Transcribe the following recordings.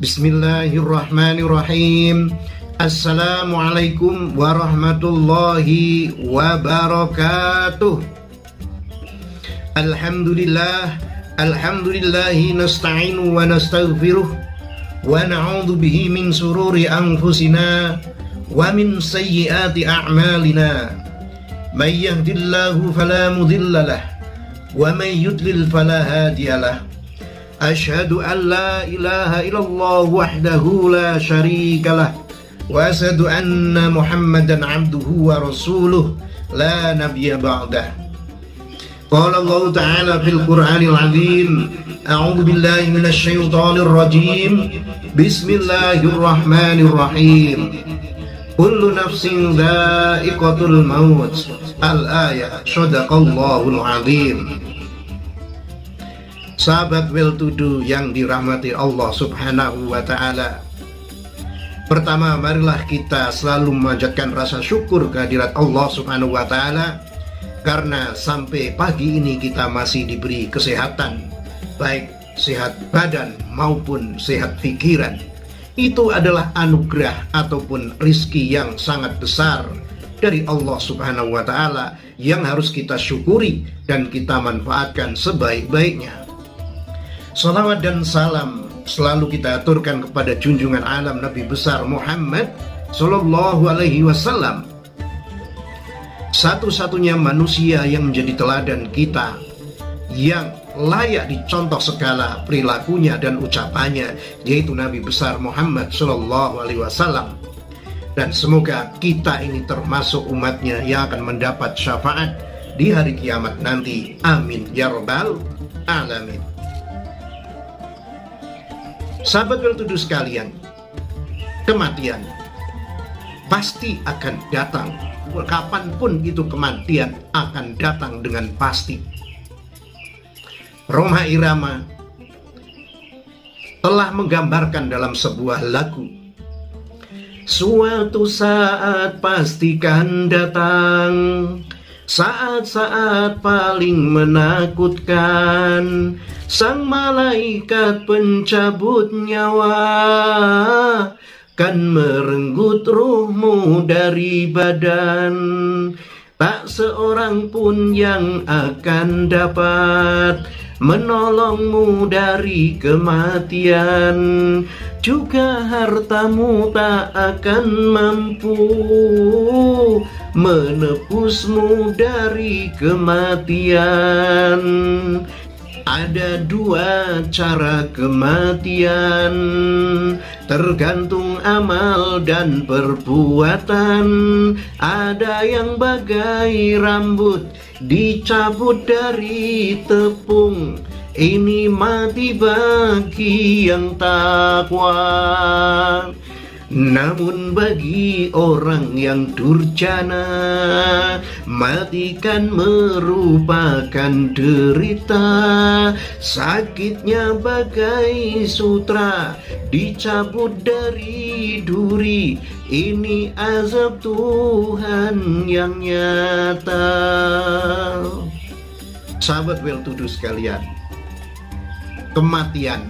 Bismillahirrahmanirrahim. Assalamualaikum warahmatullahi wabarakatuh. Alhamdulillahi nasta'inu wa nastaghfiruh wa na'udzu bihi min sururi anfusina wa min sayyiati a'malina. May yahdihillahu fala mudilla lahu wa may yudlil fala hadiya lahu. Asyhadu an la ilaha illallah wahdahu la syarikalah wa asyhadu anna Muhammadan abduhu wa rasuluh la nabiyya ba'dah. Qala Allah ta'ala fil Qur'anil 'azim, a'udzu billahi minasy syaithanir rajim. Bismillahirrahmanirrahim. Kullu nafsin dha'iqatul maut. Al-ayah. Shadaqallahul 'azim. Sahabat well to do yang dirahmati Allah subhanahu wa ta'ala, pertama, marilah kita selalu memanjatkan rasa syukur kehadirat Allah subhanahu wa ta'ala, karena sampai pagi ini kita masih diberi kesehatan, baik sehat badan maupun sehat pikiran. Itu adalah anugerah ataupun rizki yang sangat besar dari Allah subhanahu wa ta'ala, yang harus kita syukuri dan kita manfaatkan sebaik-baiknya. Salawat dan salam selalu kita aturkan kepada junjungan alam Nabi besar Muhammad Sallallahu Alaihi Wasallam, satu-satunya manusia yang menjadi teladan kita, yang layak dicontoh segala perilakunya dan ucapannya, yaitu Nabi besar Muhammad Sallallahu Alaihi Wasallam. Dan semoga kita ini termasuk umatnya yang akan mendapat syafaat di hari kiamat nanti. Amin ya rabbal alamin. Sahabat bertuduh sekalian, kematian pasti akan datang. Kapanpun itu kematian akan datang dengan pasti. Rhoma Irama telah menggambarkan dalam sebuah lagu, suatu saat pastikan datang, saat-saat paling menakutkan, sang malaikat pencabut nyawa kan merenggut ruhmu dari badan. Tak seorang pun yang akan dapat menolongmu dari kematian, juga hartamu tak akan mampu menebusmu dari kematian. Ada dua cara kematian, tergantung amal dan perbuatan. Ada yang bagai rambut dicabut dari tepung, ini mati bagi yang takwa. Namun bagi orang yang durjana, mati kan merupakan derita. Sakitnya bagai sutra dicabut dari duri, ini azab Tuhan yang nyata. Sahabat well to do sekalian, kematian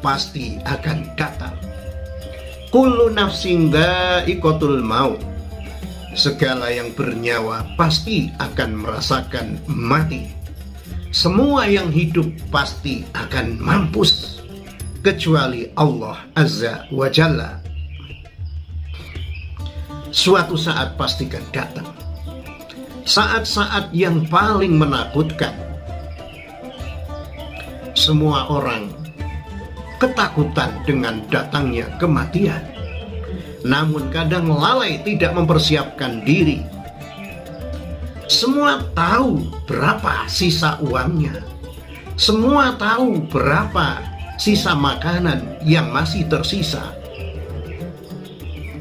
pasti akan datang. Kullu nafsin dha'iqatul maut. Segala yang bernyawa pasti akan merasakan mati. Semua yang hidup pasti akan mampus, kecuali Allah Azza wa Jalla. Suatu saat pastikan datang, saat-saat yang paling menakutkan. Semua orang ketakutan dengan datangnya kematian, namun kadang lalai tidak mempersiapkan diri. Semua tahu berapa sisa uangnya, semua tahu berapa sisa makanan yang masih tersisa.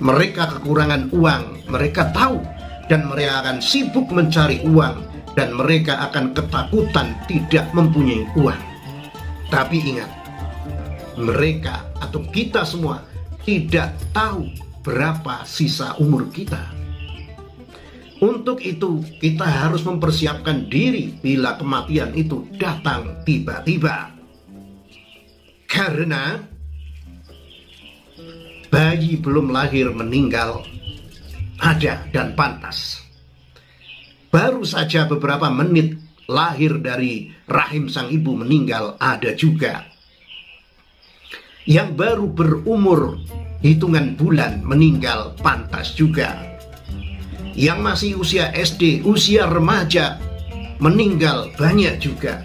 Mereka kekurangan uang, mereka tahu, dan mereka akan sibuk mencari uang, dan mereka akan ketakutan tidak mempunyai uang. Tapi ingat, mereka atau kita semua tidak tahu berapa sisa umur kita. Untuk itu kita harus mempersiapkan diri bila kematian itu datang tiba-tiba. Karena bayi belum lahir meninggal ada dan pantas. Baru saja beberapa menit lahir dari rahim sang ibu meninggal ada juga. Yang baru berumur hitungan bulan meninggal pantas juga. Yang masih usia SD, usia remaja meninggal banyak juga.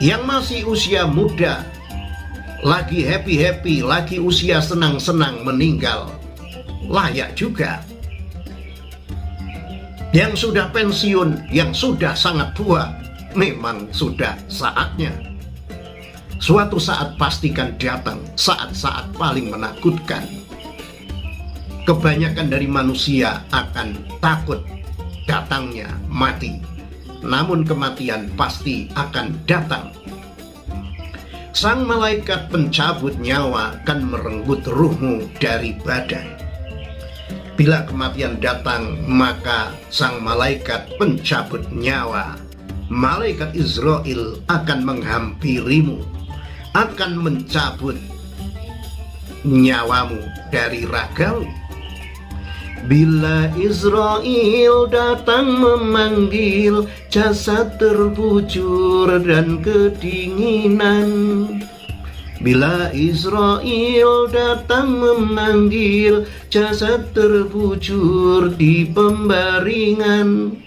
Yang masih usia muda, lagi happy-happy, lagi usia senang-senang meninggal, layak juga. Yang sudah pensiun, yang sudah sangat tua, memang sudah saatnya. Suatu saat pastikan datang, saat-saat paling menakutkan. Kebanyakan dari manusia akan takut datangnya mati. Namun kematian pasti akan datang. Sang malaikat pencabut nyawa akan merenggut ruhmu dari badan. Bila kematian datang, maka sang malaikat pencabut nyawa, malaikat Israel, akan menghampirimu, akan mencabut nyawamu dari ragamu. Bila Israel datang memanggil, jasad terbujur dan kedinginan. Bila Israel datang memanggil, jasad terbujur di pembaringan.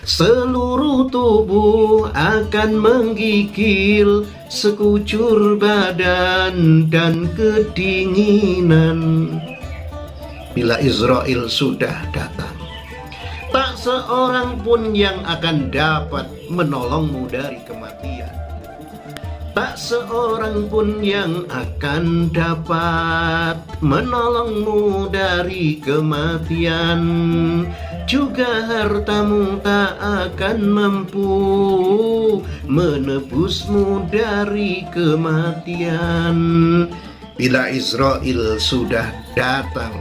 Seluruh tubuh akan menggigil, sekujur badan dan kedinginan. Bila Israel sudah datang, tak seorang pun yang akan dapat menolongmu dari kematian. Tak seorang pun yang akan dapat menolongmu dari kematian. Juga hartamu tak akan mampu menebusmu dari kematian. Bila Israel sudah datang,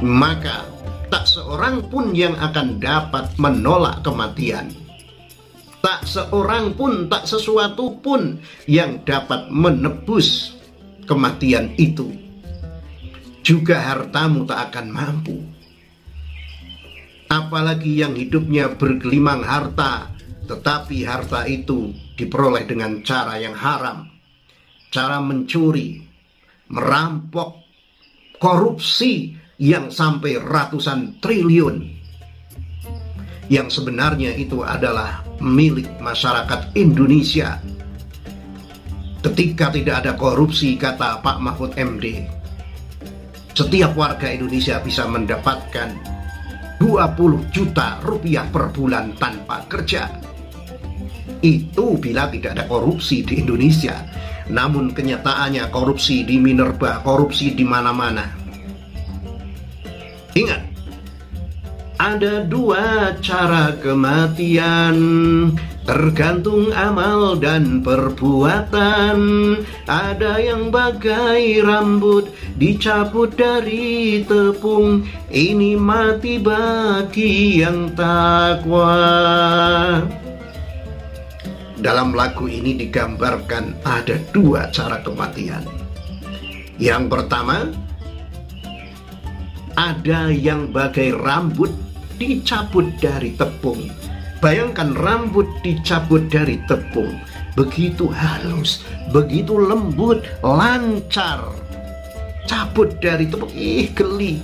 maka tak seorang pun yang akan dapat menolak kematian. Tak seorang pun, tak sesuatu pun yang dapat menebus kematian itu. Juga hartamu tak akan mampu. Apalagi yang hidupnya bergelimang harta, tetapi harta itu diperoleh dengan cara yang haram. Cara mencuri, merampok, korupsi yang sampai ratusan triliun. Yang sebenarnya itu adalah milik masyarakat Indonesia. Ketika tidak ada korupsi, kata Pak Mahfud MD, setiap warga Indonesia bisa mendapatkan 20 juta rupiah per bulan tanpa kerja. Itu bila tidak ada korupsi di Indonesia. Namun kenyataannya korupsi di Minerba, korupsi di mana-mana. Ingat, ada dua cara kematian, tergantung amal dan perbuatan. Ada yang bagai rambut dicabut dari tepung, ini mati bagi yang takwa. Dalam lagu ini digambarkan ada dua cara kematian. Yang pertama, ada yang bagai rambut dicabut dari tepung. Bayangkan rambut dicabut dari tepung, begitu halus, begitu lembut, lancar. Cabut dari tepung, geli.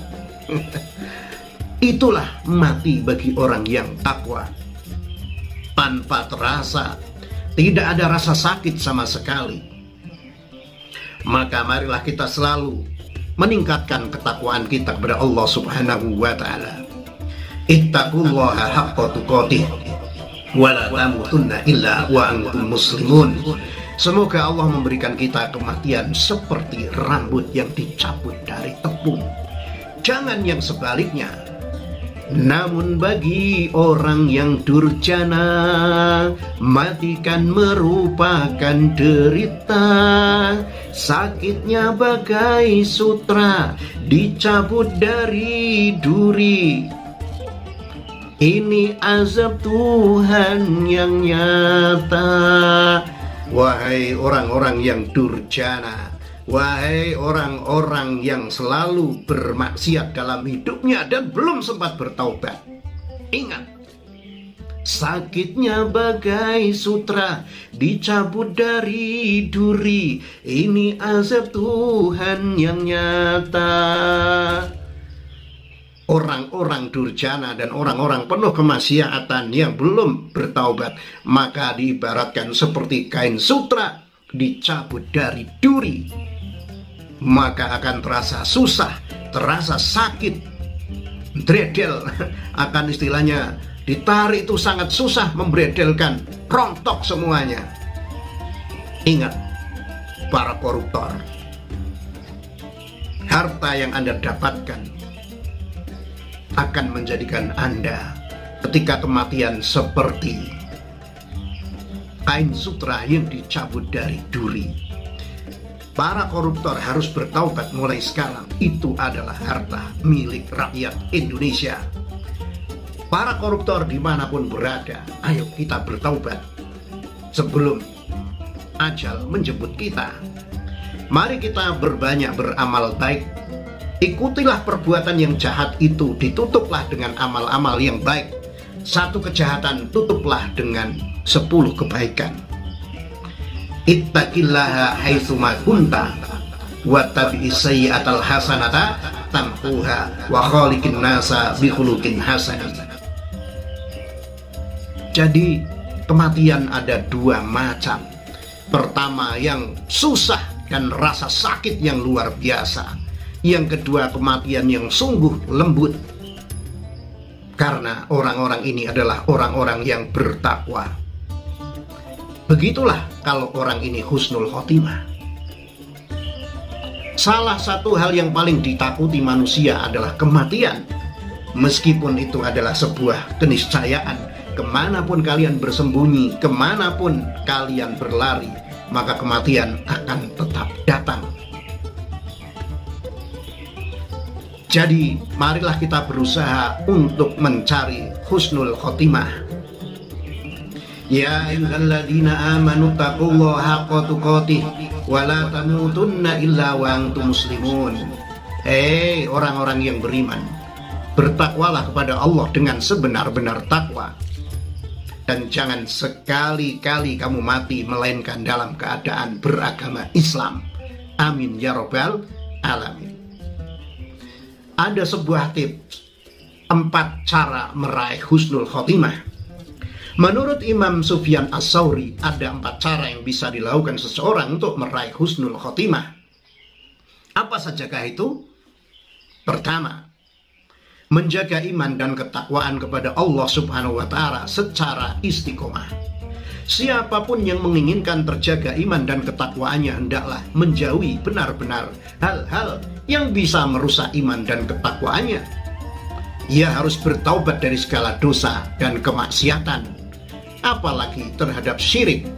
Itulah mati bagi orang yang takwa. Tanpa terasa, tidak ada rasa sakit sama sekali. Maka marilah kita selalu meningkatkan ketakwaan kita kepada Allah Subhanahu wa ta'ala. Ittaqullaha haqqa tuqatih wa la tamutunna illa wa antum muslimun. Semoga Allah memberikan kita kematian seperti rambut yang dicabut dari tepung. Jangan yang sebaliknya. Namun bagi orang yang durjana, mati kan merupakan derita. Sakitnya bagai sutra dicabut dari duri. Ini azab Tuhan yang nyata. Wahai orang-orang yang durjana, wahai orang-orang yang selalu bermaksiat dalam hidupnya dan belum sempat bertaubat, ingat, sakitnya bagai sutra dicabut dari duri, ini azab Tuhan yang nyata. Orang-orang durjana dan orang-orang penuh kemaksiatan yang belum bertaubat, maka diibaratkan seperti kain sutra dicabut dari duri. Maka akan terasa susah, terasa sakit, dredel, akan istilahnya ditarik itu sangat susah, membredelkan, rontok semuanya. Ingat, para koruptor, harta yang Anda dapatkan akan menjadikan Anda ketika kematian seperti kain sutra yang dicabut dari duri. Para koruptor harus bertaubat mulai sekarang. Itu adalah harta milik rakyat Indonesia. Para koruptor dimanapun berada, ayo kita bertaubat sebelum ajal menjemput kita. Mari kita berbanyak beramal baik. Ikutilah perbuatan yang jahat itu, ditutuplah dengan amal-amal yang baik. Satu kejahatan tutuplah dengan 10 kebaikan. Ittaqillaha haitsuma kunta wattabi'is sayyi'atal hasanata tamhuha wa khaliqin nasa bi khuluqin hasan. Jadi kematian ada 2 macam. Pertama yang susah dan rasa sakit yang luar biasa. Yang kedua kematian yang sungguh lembut. Karena orang-orang ini adalah orang-orang yang bertakwa. Begitulah kalau orang ini husnul khotimah. Salah satu hal yang paling ditakuti manusia adalah kematian. Meskipun itu adalah sebuah keniscayaan, kemanapun kalian bersembunyi, kemanapun kalian berlari, maka kematian akan tetap datang. Jadi marilah kita berusaha untuk mencari husnul khotimah. Ya ayyuhalladzina amanu taqullaha haqqa tuqatih wa la tamutunna illa wa antum muslimun. Hei orang-orang yang beriman, bertakwalah kepada Allah dengan sebenar-benar takwa. Dan jangan sekali-kali kamu mati melainkan dalam keadaan beragama Islam. Amin ya rabbal alamin. Ada sebuah tips 4 cara meraih husnul khotimah. Menurut Imam Sufyan Ats-Tsauri, ada 4 cara yang bisa dilakukan seseorang untuk meraih husnul khotimah. Apa sajakah itu? Pertama, menjaga iman dan ketakwaan kepada Allah Subhanahu wa Ta'ala secara istiqomah. Siapapun yang menginginkan terjaga iman dan ketakwaannya hendaklah menjauhi benar-benar hal-hal yang bisa merusak iman dan ketakwaannya. Ia harus bertaubat dari segala dosa dan kemaksiatan, apalagi terhadap syirik.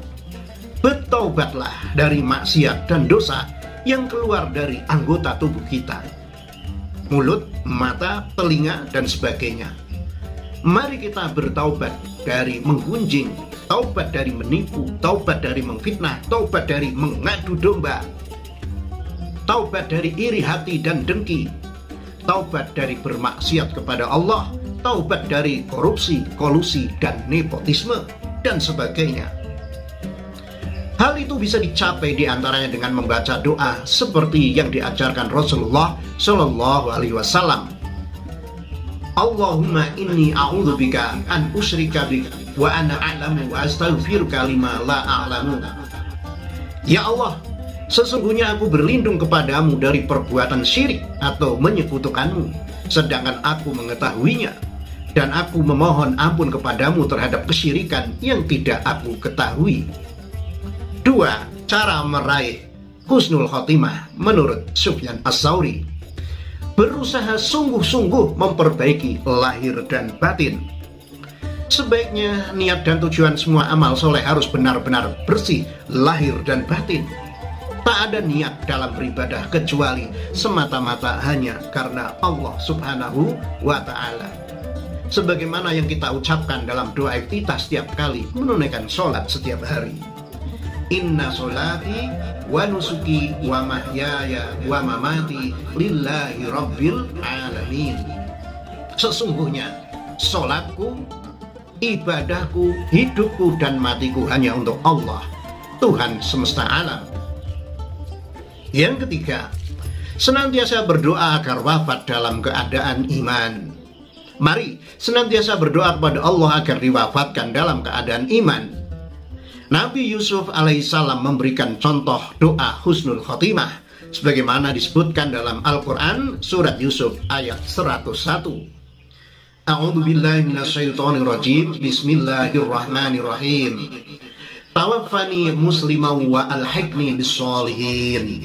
Bertaubatlah dari maksiat dan dosa yang keluar dari anggota tubuh kita, mulut, mata, telinga, dan sebagainya. Mari kita bertaubat dari menggunjing, taubat dari menipu, taubat dari memfitnah, taubat dari mengadu domba, taubat dari iri hati dan dengki, taubat dari bermaksiat kepada Allah, taubat dari korupsi, kolusi, dan nepotisme, dan sebagainya. Hal itu bisa dicapai diantaranya dengan membaca doa seperti yang diajarkan Rasulullah Shallallahu Alaihi Wasallam. Allahumma inni a'udzubika an usyrika bika wa ana a'lamu wa astaghfiruka lima la a'lamu. Ya Allah, sesungguhnya aku berlindung kepadamu dari perbuatan syirik atau menyekutukanmu, sedangkan aku mengetahuinya, dan aku memohon ampun kepadamu terhadap kesyirikan yang tidak aku ketahui. 2. Cara meraih husnul khotimah menurut Sufyan Ats-Tsauri: berusaha sungguh-sungguh memperbaiki lahir dan batin. Sebaiknya niat dan tujuan semua amal soleh harus benar-benar bersih lahir dan batin. Tak ada niat dalam beribadah kecuali semata-mata hanya karena Allah Subhanahu wa Ta'ala. Sebagaimana yang kita ucapkan dalam doa kita setiap kali menunaikan sholat setiap hari. Inna sholati wa nusuki wa mahyaya wa mamati lillahi rabbil alamin. Sesungguhnya sholatku, ibadahku, hidupku dan matiku hanya untuk Allah, Tuhan semesta alam. Yang ketiga, senantiasa berdoa agar wafat dalam keadaan iman. Mari senantiasa berdoa kepada Allah agar diwafatkan dalam keadaan iman. Nabi Yusuf alaihissalam memberikan contoh doa husnul khotimah sebagaimana disebutkan dalam Al-Quran surat Yusuf ayat 101. A'udzu billahi minasyaitonir rajim. Bismillahirrahmanirrahim. Tawaffani musliman wa alhiqni bis-sholihin.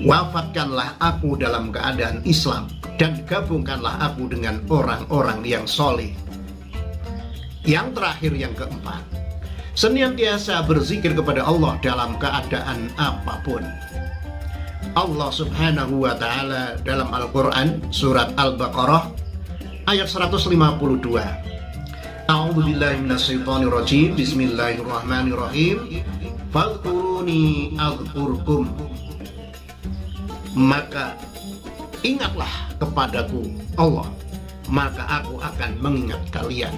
Wafatkanlah aku dalam keadaan Islam dan gabungkanlah aku dengan orang-orang yang soleh. Yang terakhir, yang keempat, senantiasa berzikir kepada Allah dalam keadaan apapun. Allah subhanahu wa ta'ala dalam Al-Quran surat Al-Baqarah ayat 152. A'udzu billahi minasyaitonir rajim. Bismillahirrahmanirrahim. Fadhkuruni adzkurkum. Maka ingatlah kepadaku Allah, maka aku akan mengingat kalian.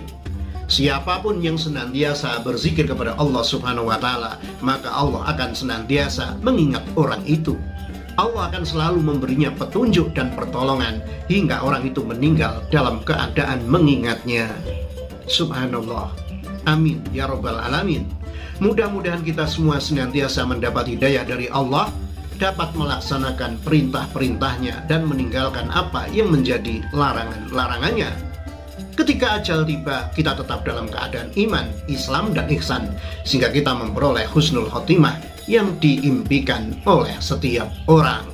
Siapapun yang senantiasa berzikir kepada Allah subhanahu wa ta'ala, maka Allah akan senantiasa mengingat orang itu. Allah akan selalu memberinya petunjuk dan pertolongan hingga orang itu meninggal dalam keadaan mengingatnya. Subhanallah. Amin ya rabbal alamin. Mudah-mudahan kita semua senantiasa mendapat hidayah dari Allah, dapat melaksanakan perintah-perintahnya dan meninggalkan apa yang menjadi larangan-larangannya. Ketika ajal tiba, kita tetap dalam keadaan iman, Islam dan ihsan, sehingga kita memperoleh husnul khotimah yang diimpikan oleh setiap orang.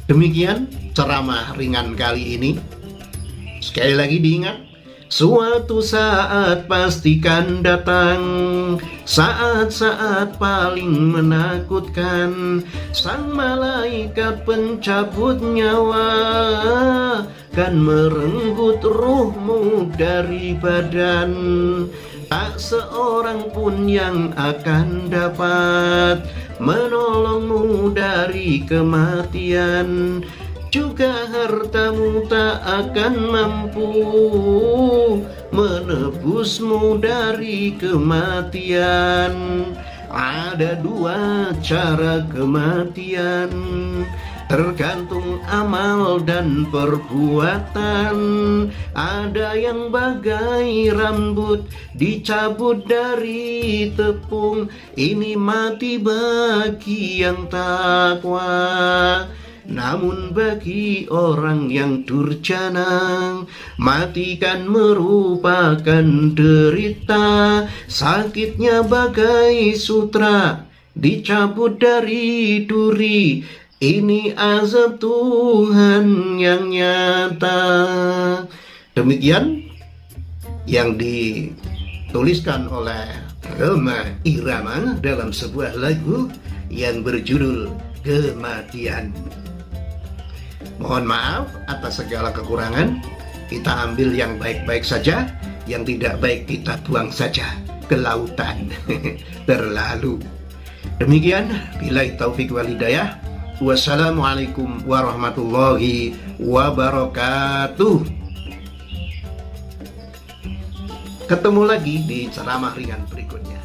Demikian ceramah ringan kali ini. Sekali lagi diingat, suatu saat pastikan datang, saat-saat paling menakutkan. Sang malaikat pencabut nyawa kan merenggut ruhmu dari badan. Tak seorang pun yang akan dapat menolongmu dari kematian. Juga hartamu tak akan mampu menebusmu dari kematian. Ada dua cara kematian, tergantung amal dan perbuatan. Ada yang bagai rambut dicabut dari tepung, ini mati bagi yang takwa. Namun bagi orang yang durjana, mati kan merupakan derita. Sakitnya bagai sutra dicabut dari duri, ini azab Tuhan yang nyata. Demikian yang dituliskan oleh Rhoma Irama dalam sebuah lagu yang berjudul Kematian. Mohon maaf atas segala kekurangan. Kita ambil yang baik-baik saja, yang tidak baik kita buang saja ke lautan. Terlalu. Demikian, billahi taufik wal hidayah. Wassalamualaikum warahmatullahi wabarakatuh. Ketemu lagi di ceramah ringan berikutnya.